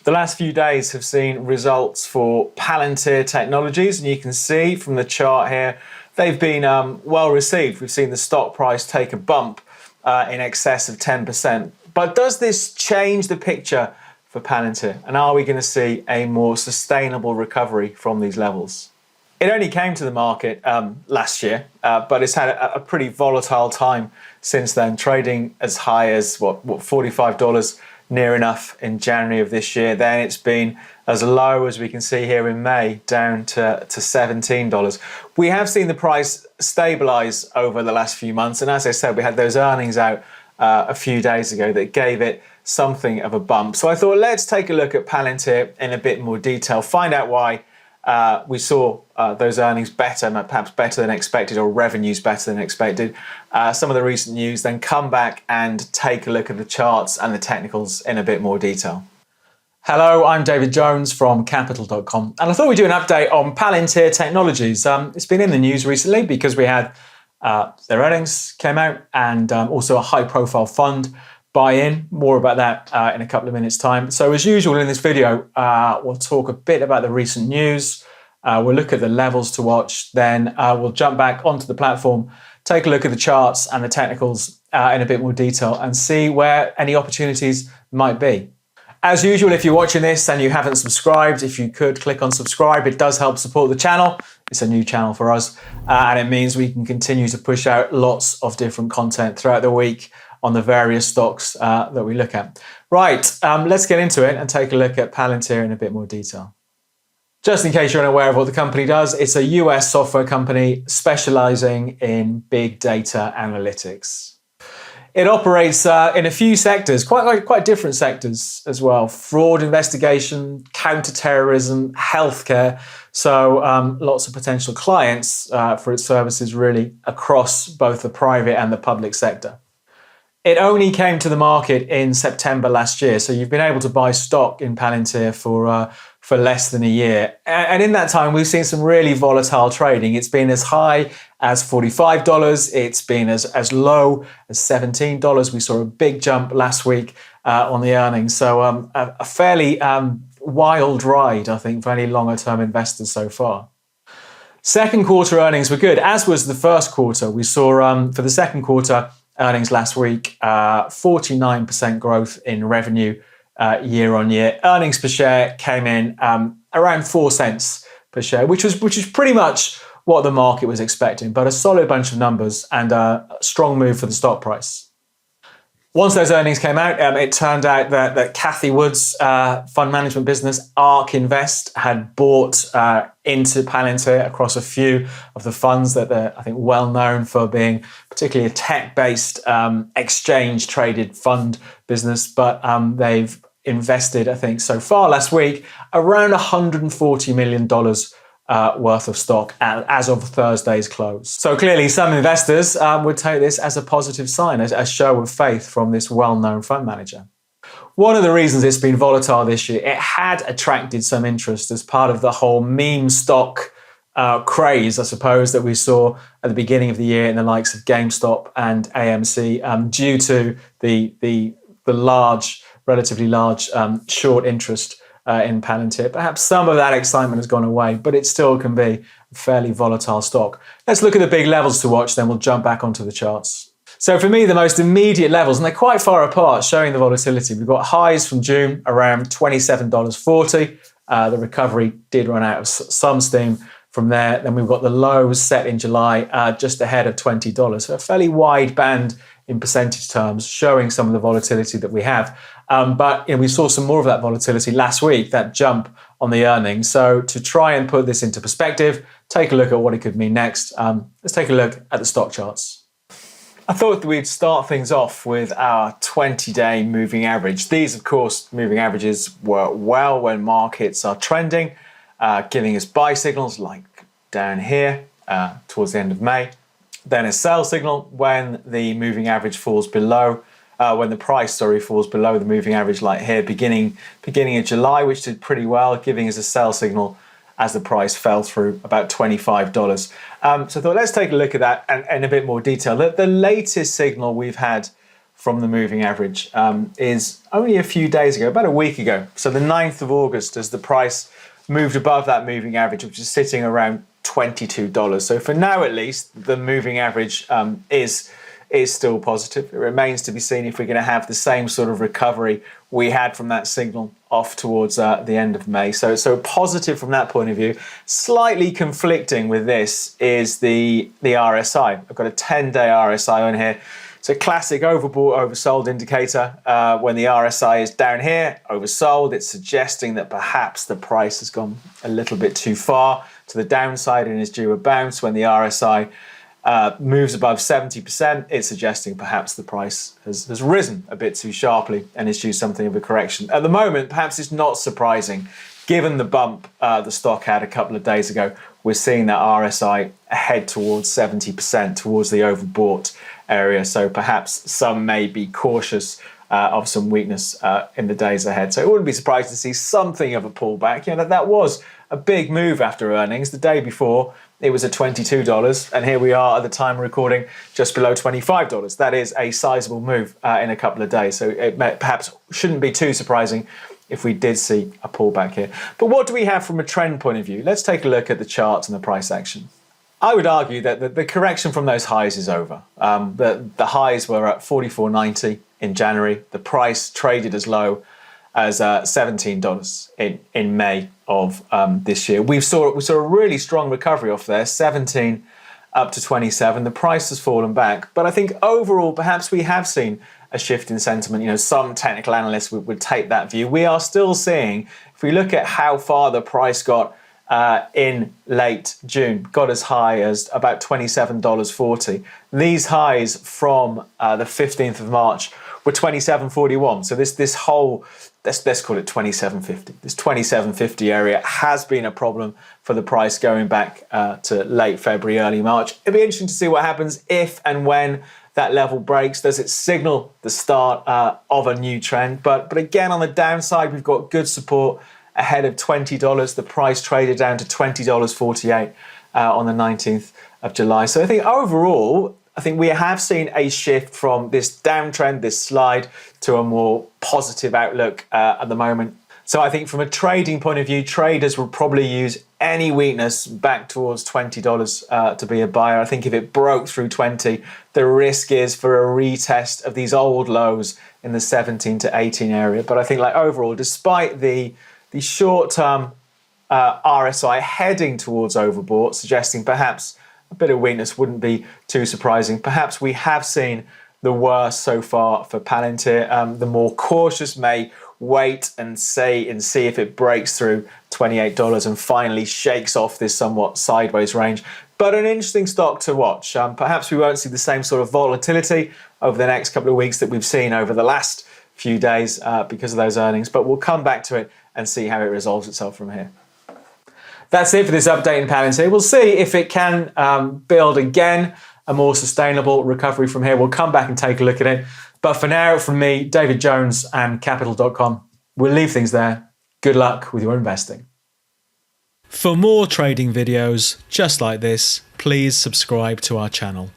The last few days have seen results for Palantir Technologies, and you can see from the chart here, they've been well received. We've seen the stock price take a bump in excess of 10%. But does this change the picture for Palantir? And are we going to see a more sustainable recovery from these levels? It only came to the market last year, but it's had a pretty volatile time since then, trading as high as, $45 near enough in January of this year. Then it's been as low as we can see here in May, down to $17. We have seen the price stabilize over the last few months. And as I said, we had those earnings out a few days ago that gave it something of a bump. So I thought, let's take a look at Palantir in a bit more detail, find out why we saw those earnings better, perhaps better than expected, or revenues better than expected. Some of the recent news, then come back and take a look at the charts and the technicals in a bit more detail. Hello, I'm David Jones from Capital.com, and I thought we'd do an update on Palantir Technologies. It's been in the news recently because we had their earnings came out, and also a high-profile fund buy-in. More about that in a couple of minutes' time. So as usual in this video, we'll talk a bit about the recent news. We'll look at the levels to watch. Then we'll jump back onto the platform, take a look at the charts and the technicals in a bit more detail, and see where any opportunities might be. As usual, if you're watching this and you haven't subscribed, if you could click on subscribe, it does help support the channel. It's a new channel for us, and it means we can continue to push out lots of different content throughout the week on the various stocks that we look at. Right, let's get into it and take a look at Palantir in a bit more detail. Just in case you're unaware of what the company does, it's a US software company specializing in big data analytics. It operates in a few sectors, quite different sectors as well. Fraud investigation, counter-terrorism, healthcare. So lots of potential clients for its services really across both the private and the public sector. It only came to the market in September last year, so you've been able to buy stock in Palantir for less than a year. And in that time, we've seen some really volatile trading. It's been as high as $45. It's been as low as $17. We saw a big jump last week on the earnings. So a fairly wild ride, I think, for any longer-term investors so far. Second quarter earnings were good, as was the first quarter. We saw for the second quarter earnings last week, 49% growth in revenue year on year. Earnings per share came in around 4 cents per share, which was pretty much what the market was expecting, but a solid bunch of numbers and a strong move for the stock price. Once those earnings came out, it turned out that Cathie Wood's fund management business, ARK Invest, had bought into Palantir across a few of the funds that they're, I think, well known for being particularly a tech-based exchange-traded fund business. But they've invested, I think, so far last week, around $140 million worth of stock as of Thursday's close. So clearly some investors would take this as a positive sign, as a show of faith from this well-known fund manager. One of the reasons it's been volatile this year, it had attracted some interest as part of the whole meme stock craze, I suppose, that we saw at the beginning of the year in the likes of GameStop and AMC, due to the relatively large short interest in Palantir. Perhaps some of that excitement has gone away, but it still can be a fairly volatile stock. Let's look at the big levels to watch, then we'll jump back onto the charts. So for me, the most immediate levels, and they're quite far apart, showing the volatility. We've got highs from June around $27.40. The recovery did run out of some steam from there. Then we've got the lows set in July, just ahead of $20. So a fairly wide band in percentage terms, showing some of the volatility that we have. But we saw some more of that volatility last week, that jump on the earnings. So to try and put this into perspective, take a look at what it could mean next. Let's take a look at the stock charts. I thought that we'd start things off with our 20-day moving average. These, of course, moving averages work well when markets are trending, giving us buy signals like down here towards the end of May. Then a sell signal when the moving average falls below, when the price, falls below the moving average, like here, beginning of July, which did pretty well, giving us a sell signal as the price fell through about $25. So I thought, let's take a look at that and in a bit more detail. The latest signal we've had from the moving average is only a few days ago, about a week ago. So the 9th of August, as the price moved above that moving average, which is sitting around $22. So for now, at least, the moving average is still positive. It remains to be seen if we're going to have the same sort of recovery we had from that signal off towards the end of May. So positive from that point of view. Slightly conflicting with this is the RSI. I've got a 10-day RSI on here. It's a classic overbought, oversold indicator. When the RSI is down here, oversold, it's suggesting that perhaps the price has gone a little bit too far to the downside and is due a bounce. When the RSI moves above 70%, it's suggesting perhaps the price has risen a bit too sharply and is due something of a correction. At the moment, perhaps it's not surprising, given the bump the stock had a couple of days ago. We're seeing that RSI head towards 70%, towards the overbought area. So perhaps some may be cautious of some weakness in the days ahead. So it wouldn't be surprised to see something of a pullback. You know, that was a big move after earnings. The day before, it was at $22, and here we are at the time of recording, just below $25. That is a sizable move in a couple of days. So it perhaps shouldn't be too surprising if we did see a pullback here. But what do we have from a trend point of view? Let's take a look at the charts and the price action. I would argue that the correction from those highs is over. The highs were at $44.90 in January. The price traded as low as $17 in May of this year. We saw a really strong recovery off there, 17 up to 27. The price has fallen back, but I think overall perhaps we have seen a shift in sentiment. You know, some technical analysts would take that view. We are still seeing, if we look at how far the price got in late June, got as high as about $27.40. These highs from the 15th of March were $27.41. So this whole, let's call it $27.50. This $27.50 area has been a problem for the price going back to late February, early March. It'll be interesting to see what happens if and when that level breaks. Does it signal the start of a new trend? But again, on the downside, we've got good support ahead of $20. The price traded down to $20.48 on the 19th of July. So I think overall, I think we have seen a shift from this downtrend, this slide, to a more positive outlook at the moment. So I think from a trading point of view, traders will probably use any weakness back towards $20 to be a buyer. I think if it broke through 20, the risk is for a retest of these old lows in the 17 to 18 area. But I think like overall, despite the short-term RSI heading towards overbought, suggesting perhaps a bit of weakness wouldn't be too surprising. Perhaps we have seen the worst so far for Palantir. The more cautious may wait and see if it breaks through $28 and finally shakes off this somewhat sideways range. But an interesting stock to watch. Perhaps we won't see the same sort of volatility over the next couple of weeks that we've seen over the last few days because of those earnings, but we'll come back to it and see how it resolves itself from here. That's it for this update in Palantir. We'll see if it can build again a more sustainable recovery from here. We'll come back and take a look at it. But for now, from me, David Jones and Capital.com, we'll leave things there. Good luck with your investing. For more trading videos just like this, please subscribe to our channel.